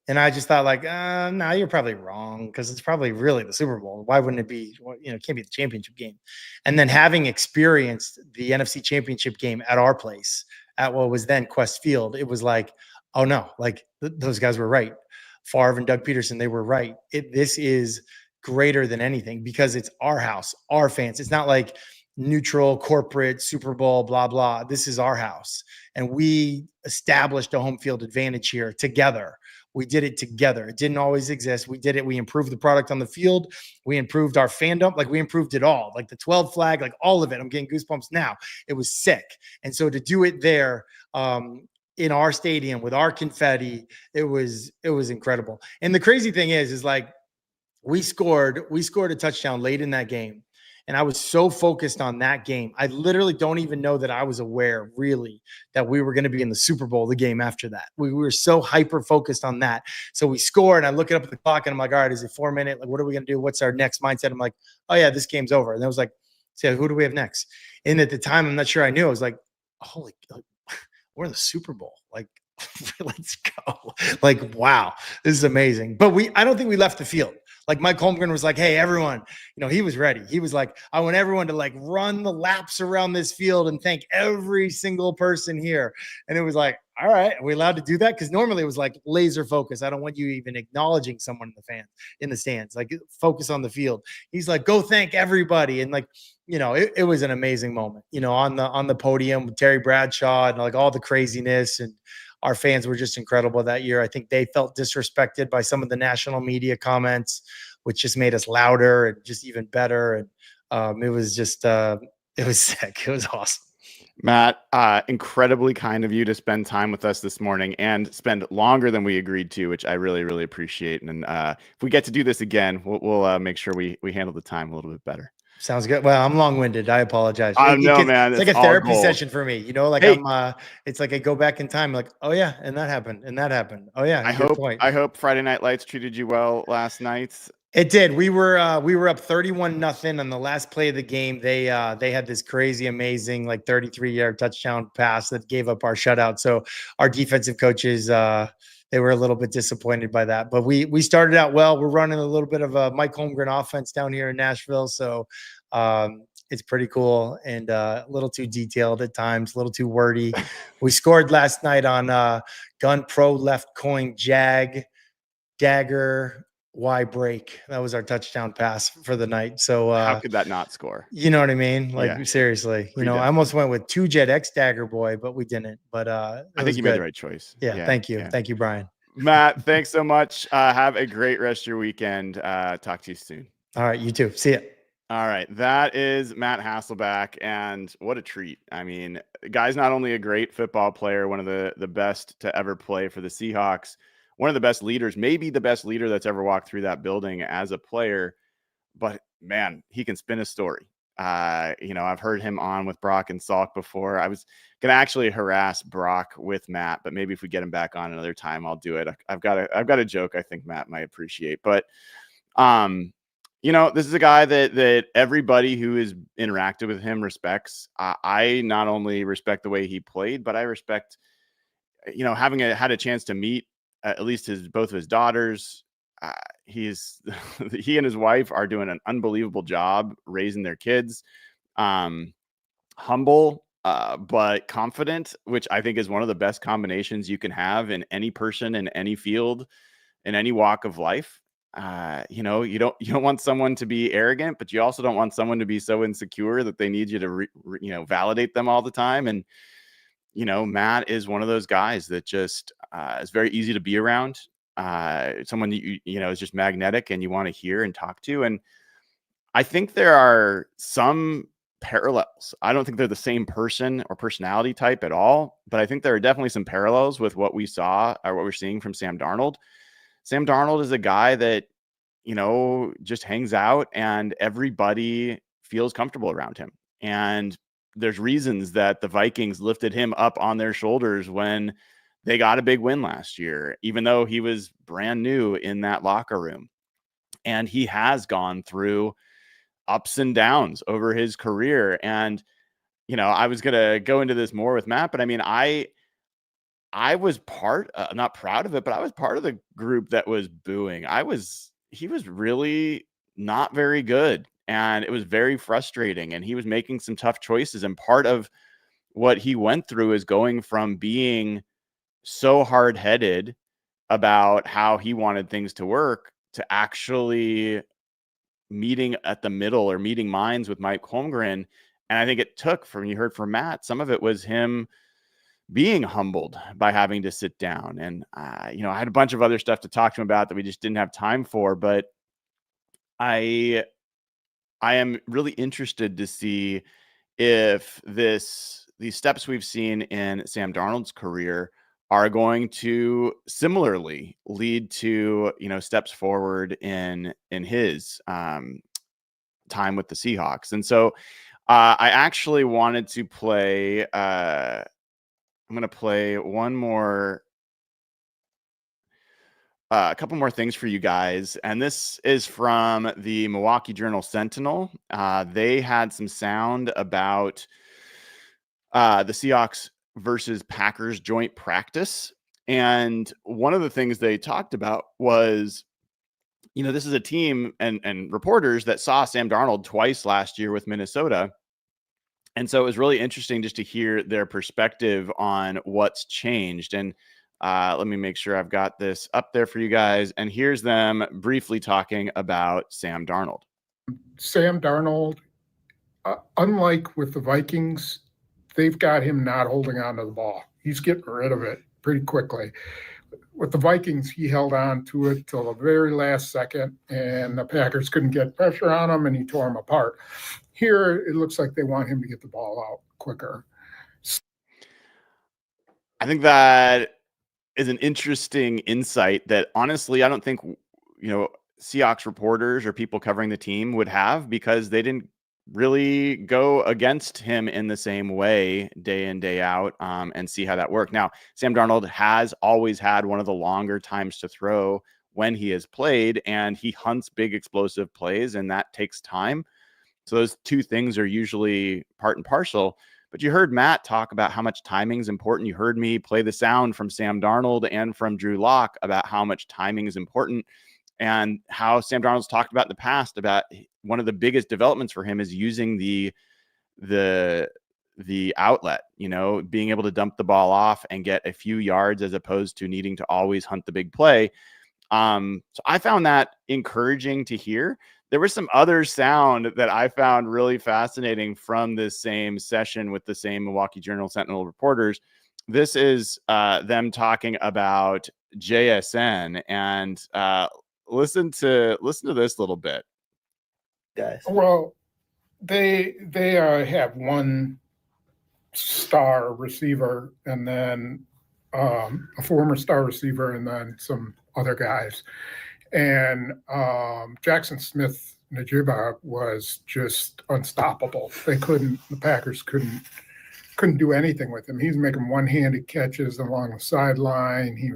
And I just thought like, no, you're probably wrong because it's probably really the Super Bowl. Why wouldn't it be? It can't be the championship game. And then having experienced the NFC championship game at our place at what was then Quest Field, it was like, oh no, like those guys were right. Favre and Doug Peterson, they were right. This is greater than anything because it's our house, our fans. It's not like neutral corporate Super Bowl, blah, blah. This is our house. And we established a home field advantage here together. We did it together. It didn't always exist. We did it. We improved the product on the field. We improved our fandom. Like we improved it all, like the 12 flag, like all of it. I'm getting goosebumps now. It was sick. And so to do it there in our stadium with our confetti, it was incredible. And the crazy thing is like we scored a touchdown late in that game. And I was so focused on that game. I literally don't even know that I was aware really that we were going to be in the Super Bowl the game after that. We were so hyper focused on that. So we scored and I look it up at the clock and I'm like, all right, is it 4 minutes? Like, what are we going to do? What's our next mindset? I'm like, oh yeah, this game's over. And I was like, so who do we have next? And at the time, I'm not sure I knew. I was like, holy, we're in the Super Bowl. Like, let's go. Like, wow, this is amazing. But I don't think we left the field. Like Mike Holmgren was like, hey, everyone, he was ready. He was like, I want everyone to like run the laps around this field and thank every single person here. And it was like, all right, are we allowed to do that? Because normally it was like laser focus. I don't want you even acknowledging someone in the stands, like focus on the field. He's like, go thank everybody. And like, it was an amazing moment, on the podium with Terry Bradshaw and like all the craziness, and our fans were just incredible that year. I think they felt disrespected by some of the national media comments, which just made us louder and just even better. And it was just, it was sick. It was awesome. Matt, incredibly kind of you to spend time with us this morning and spend longer than we agreed to, which I really, really appreciate. And if we get to do this again, we'll make sure we handle the time a little bit better. Sounds good. Well, I'm long-winded. I apologize. No, man. It's like a therapy session for me. Like hey, it's like I go back in time, like, oh yeah, and that happened, and that happened. Oh yeah. I hope Friday Night Lights treated you well last night. It did. We were up 31-0 on the last play of the game. They had this crazy, amazing, like 33-yard touchdown pass that gave up our shutout. So our defensive coaches, they were a little bit disappointed by that, but we started out well. We're running a little bit of a Mike Holmgren offense down here in Nashville. So it's pretty cool and a little too detailed at times, a little too wordy. We scored last night on gun pro left coin jag dagger Y break. That was our touchdown pass for the night. So how could that not score? You know what I mean? Like seriously, I almost went with 2 Jet X dagger boy, but we didn't. But I think you made the right choice. Yeah. Thank you. Yeah. Thank you, Brian. Matt, thanks so much. Have a great rest of your weekend. Talk to you soon. All right. You too. See ya. All right, that is Matt Hasselbeck, and what a treat. I mean, the guy's not only a great football player, one of the best to ever play for the Seahawks, one of the best leaders, maybe the best leader that's ever walked through that building as a player, but man, he can spin a story. I've heard him on with Brock and Salk before. I was gonna actually harass Brock with Matt, but maybe if we get him back on another time, I'll do it. I've got a joke I think Matt might appreciate, but this is a guy that everybody who has interacted with him respects. I not only respect the way he played, but I respect, having had a chance to meet at least both of his daughters. He and his wife are doing an unbelievable job raising their kids. Humble, but confident, which I think is one of the best combinations you can have in any person in any field, in any walk of life. You don't want someone to be arrogant, but you also don't want someone to be so insecure that they need you to validate them all the time. And Matt is one of those guys that just is very easy to be around. Someone that is just magnetic and you want to hear and talk to. And I think there are some parallels. I don't think they're the same person or personality type at all, but I think there are definitely some parallels with what we saw or what we're seeing from Sam Darnold. Sam Darnold is a guy that, just hangs out and everybody feels comfortable around him. And there's reasons that the Vikings lifted him up on their shoulders when they got a big win last year, even though he was brand new in that locker room. And he has gone through ups and downs over his career. And, I was going to go into this more with Matt, but I mean, I was not proud of it, but I was part of the group that was booing. He was really not very good, and it was very frustrating, and he was making some tough choices. And part of what he went through is going from being so hard-headed about how he wanted things to work to actually meeting at the middle or meeting minds with Mike Holmgren. And I think it took, from you heard from Matt, some of it was him being humbled by having to sit down. And, I had a bunch of other stuff to talk to him about that we just didn't have time for, but I am really interested to see if these steps we've seen in Sam Darnold's career are going to similarly lead to, steps forward in his time with the Seahawks. And so I actually wanted to play, I'm going to play a couple more things for you guys. And this is from the Milwaukee Journal-Sentinel. They had some sound about the Seahawks versus Packers joint practice. And one of the things they talked about was, this is a team and reporters that saw Sam Darnold twice last year with Minnesota. And so it was really interesting just to hear their perspective on what's changed. And let me make sure I've got this up there for you guys. And here's them briefly talking about Sam Darnold. Sam Darnold, unlike with the Vikings, they've got him not holding on to the ball. He's getting rid of it pretty quickly. With the Vikings, he held on to it till the very last second, and the Packers couldn't get pressure on him, and he tore him apart. Here, it looks like they want him to get the ball out quicker. I think that is an interesting insight that, honestly, I don't think, Seahawks reporters or people covering the team would have, because they didn't really go against him in the same way day in, day out, and see how that worked. Now, Sam Darnold has always had one of the longer times to throw when he has played, and he hunts big explosive plays, and that takes time. So those two things are usually part and parcel. But you heard Matt talk about how much timing is important. You heard me play the sound from Sam Darnold and from Drew Lock about how much timing is important, and how Sam Darnold's talked about in the past about one of the biggest developments for him is using the outlet, being able to dump the ball off and get a few yards as opposed to needing to always hunt the big play. So I found that encouraging to hear. There was some other sound that I found really fascinating from this same session with the same Milwaukee Journal-Sentinel reporters. This is them talking about JSN, and listen to this little bit. guys? Well, they have one star receiver and then a former star receiver and then some other guys. And Jackson Smith Najiba was just unstoppable. The Packers couldn't do anything with him. He was making one-handed catches along the sideline. He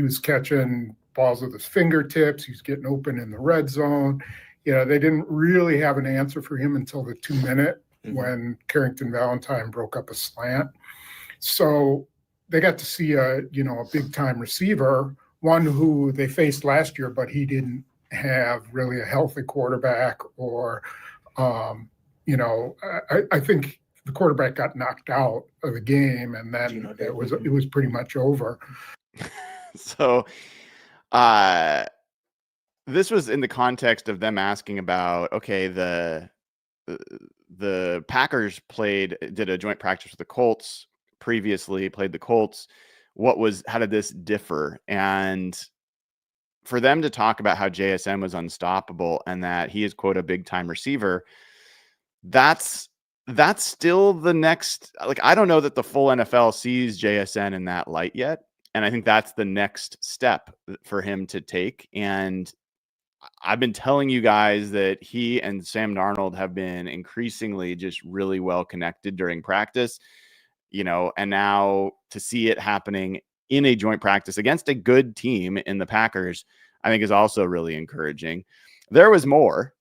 was catching balls with his fingertips. He was getting open in the red zone. They didn't really have an answer for him until the 2-minute when Carrington Valentine broke up a slant. So they got to see a big time receiver, one who they faced last year, but he didn't have really a healthy quarterback or, I think the quarterback got knocked out of the game and then it was pretty much over. So, this was in the context of them asking about, okay, the Packers did a joint practice with the Colts previously, played the Colts. How did this differ? And for them to talk about how JSN was unstoppable and that he is, quote, a big time receiver, that's still the next, I don't know that the full NFL sees JSN in that light yet. And I think that's the next step for him to take. And I've been telling you guys that he and Sam Darnold have been increasingly just really well connected during practice, and now to see it happening in a joint practice against a good team in the Packers, I think is also really encouraging. There was more.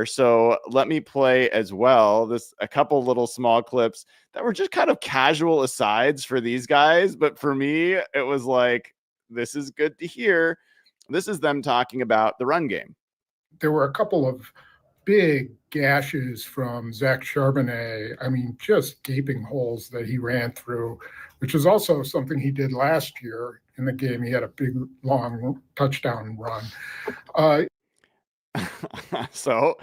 So let me play as well a couple little small clips that were just kind of casual asides for these guys. But for me, it was like, this is good to hear. This is them talking about the run game. There were a couple of big gashes from Zach Charbonnet. I mean, just gaping holes that he ran through, which is also something he did last year in the game. He had a big, long touchdown run. So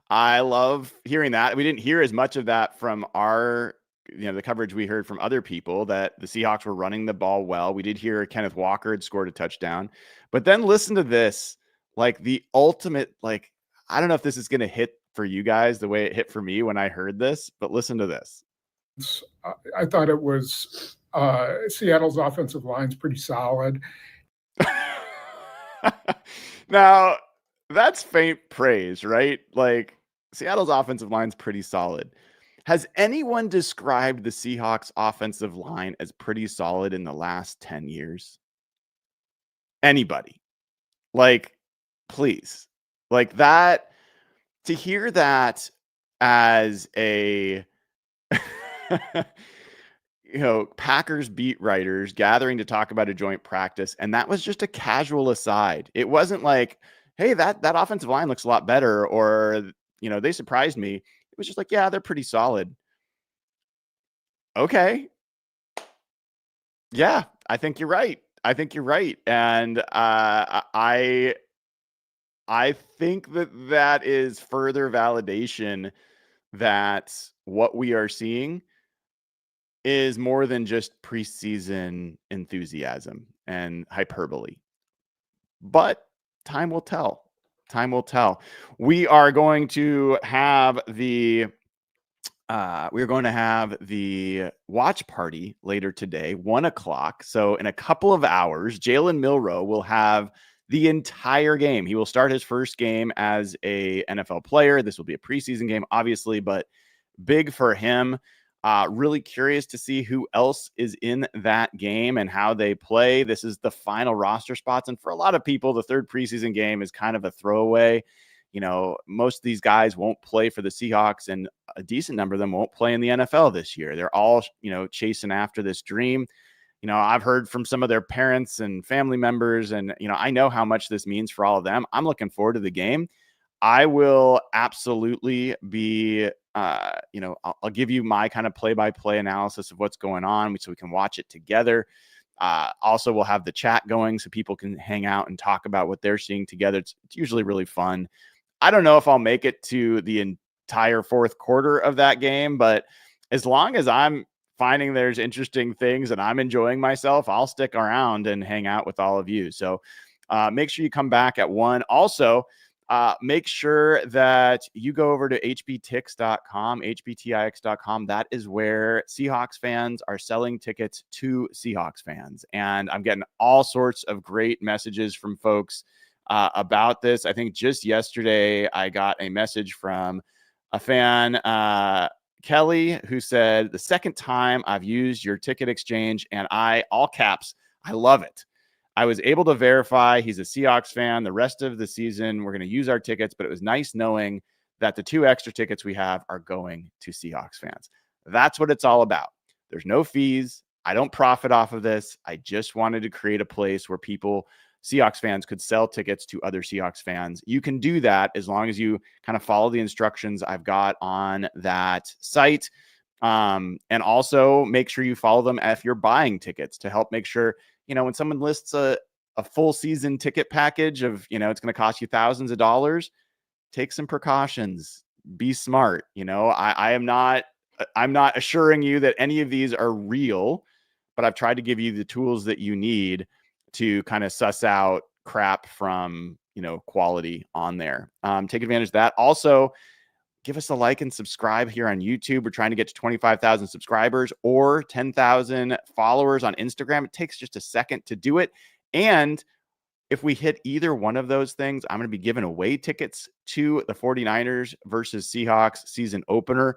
I love hearing that. We didn't hear as much of that from the coverage we heard from other people, that the Seahawks were running the ball well. We did hear Kenneth Walker had scored a touchdown, but then listen to this, the ultimate, I don't know if this is going to hit for you guys the way it hit for me when I heard this, but listen to this. I thought it was Seattle's offensive line's pretty solid. Now, that's faint praise, right? Seattle's offensive line's pretty solid. Has anyone described the Seahawks offensive line as pretty solid in the last 10 years? Anybody? Please. That, to hear that as a Packers beat writers gathering to talk about a joint practice, and that was just a casual aside. It wasn't like, hey, that offensive line looks a lot better, or they surprised me. It was just like, yeah, they're pretty solid. Okay. Yeah, I think you're right. And I think that is further validation that what we are seeing is more than just preseason enthusiasm and hyperbole. But time will tell. We are going to have the watch party later today, 1:00. So in a couple of hours, Jalen Milroe will have the entire game. He will start his first game as a NFL player. This will be a preseason game, obviously, but big for him. Really curious to see who else is in that game and how they play. This is the final roster spots. And for a lot of people, the third preseason game is kind of a throwaway. Most of these guys won't play for the Seahawks, and a decent number of them won't play in the NFL this year. They're all, chasing after this dream. I've heard from some of their parents and family members, and, I know how much this means for all of them. I'm looking forward to the game. I will absolutely be, I'll give you my kind of play-by-play analysis of what's going on so we can watch it together. Also, we'll have the chat going so people can hang out and talk about what they're seeing together. It's usually really fun. I don't know if I'll make it to the entire fourth quarter of that game, but as long as I'm finding there's interesting things and I'm enjoying myself, I'll stick around and hang out with all of you. So make sure you come back at 1:00. Also, Make sure that you go over to hbtix.com. That is where Seahawks fans are selling tickets to Seahawks fans. And I'm getting all sorts of great messages from folks about this. I think just yesterday I got a message from a fan, Kelly, who said, the second time I've used your ticket exchange, and all caps, I love it. I was able to verify he's a Seahawks fan. The rest of the season, we're going to use our tickets, but it was nice knowing that the 2 extra tickets we have are going to Seahawks fans. That's what it's all about. There's no fees. I don't profit off of this. I just wanted to create a place where Seahawks fans could sell tickets to other Seahawks fans. You can do that as long as you kind of follow the instructions I've got on that site. And also make sure you follow them if you're buying tickets to help make sure, when someone lists a full season ticket package of, it's going to cost you thousands of dollars, take some precautions, be smart. I'm not assuring you that any of these are real, but I've tried to give you the tools that you need to kind of suss out crap from, quality on there. Take advantage of that. Also, give us a like and subscribe here on YouTube. We're trying to get to 25,000 subscribers or 10,000 followers on Instagram. It takes just a second to do it. And if we hit either one of those things, I'm going to be giving away tickets to the 49ers versus Seahawks season opener.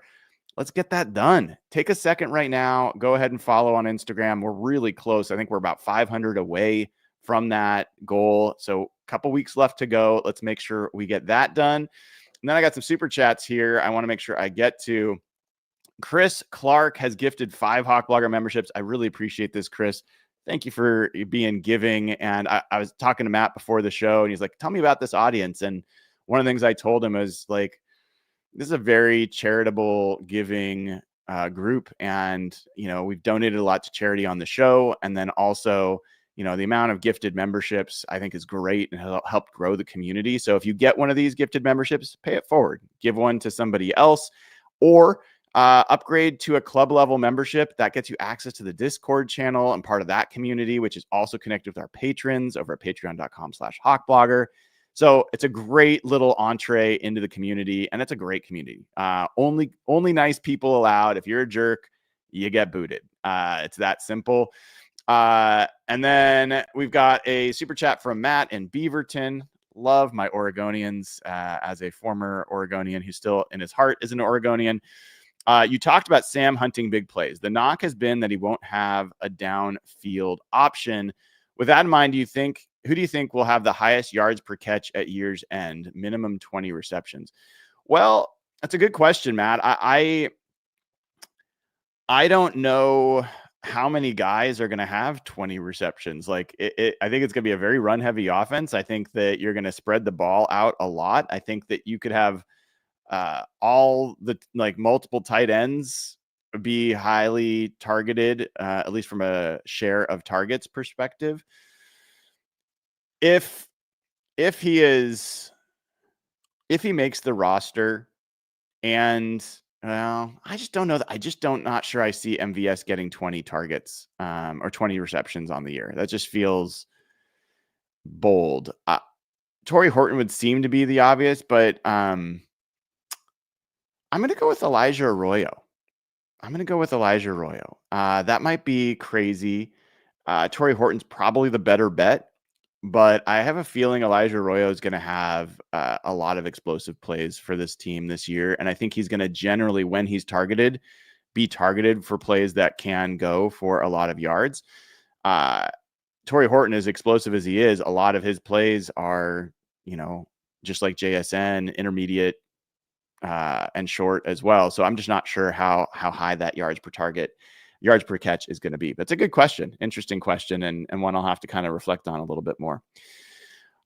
Let's get that done. Take a second right now. Go ahead and follow on Instagram. We're really close. I think we're about 500 away from that goal. So a couple weeks left to go. Let's make sure we get that done. And then I got some super chats here I want to make sure I get to. Chris Clark has gifted 5 Hawk Blogger memberships. I really appreciate this, Chris. Thank you for being giving. And I was talking to Matt before the show, and he's like, tell me about this audience. And one of the things I told him was like, this is a very charitable giving group. And, we've donated a lot to charity on the show. And then also, the amount of gifted memberships I think is great and helped grow the community. So if you get one of these gifted memberships, pay it forward, give one to somebody else, or upgrade to a club level membership that gets you access to the Discord channel and part of that community, which is also connected with our patrons over at patreon.com/hawkblogger. So it's a great little entree into the community, and it's a great community. Only nice people allowed. If you're a jerk, you get booted. It's that simple. And then we've got a super chat from Matt in Beaverton. Love my Oregonians, as a former Oregonian who still in his heart is an Oregonian. You talked about Sam hunting big plays. The knock has been that he won't have a downfield option. With that in mind, who do you think will have the highest yards per catch at year's end? Minimum 20 receptions. Well, that's a good question, Matt. I don't know how many guys are going to have 20 receptions. I think it's going to be a very run heavy offense. I think that you're going to spread the ball out a lot. I think that you could have all the multiple tight ends be highly targeted, at least from a share of targets perspective. If he makes the roster, and I just don't know that. Not sure I see MVS getting 20 targets or 20 receptions on the year. That just feels bold. Torrey Horton would seem to be the obvious, but I'm going to go with Elijah Arroyo. That might be crazy. Torrey Horton's probably the better bet, but I have a feeling Elijah Arroyo is going to have a lot of explosive plays for this team this year. And I think he's going to generally, when he's targeted, be targeted for plays that can go for a lot of yards. Torrey Horton, as explosive as he is, a lot of his plays are, just like JSN, intermediate and short as well. So I'm just not sure how high that yards per catch is going to be. But it's a good question, interesting question, and one I'll have to kind of reflect on a little bit more.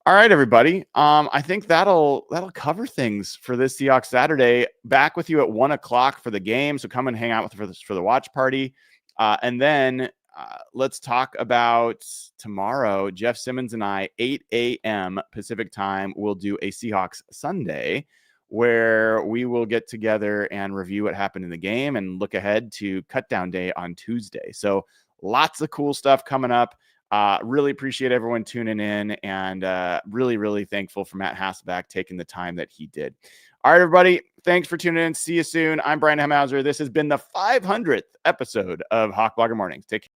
All right, everybody. I think that'll cover things for this Seahawks Saturday. Back with you at 1:00 for the game. So come and hang out for the watch party. And then let's talk about tomorrow. Jeff Simmons and I, 8 a.m. Pacific time, will do a Seahawks Sunday, where we will get together and review what happened in the game and look ahead to cut down day on Tuesday. So lots of cool stuff coming up. Really appreciate everyone tuning in, and really thankful for Matt Hasselbeck taking the time that he did. All right, everybody. Thanks for tuning in. See you soon. I'm Brian Hemhauser. This has been the 500th episode of Hawk Blogger Mornings. Take care.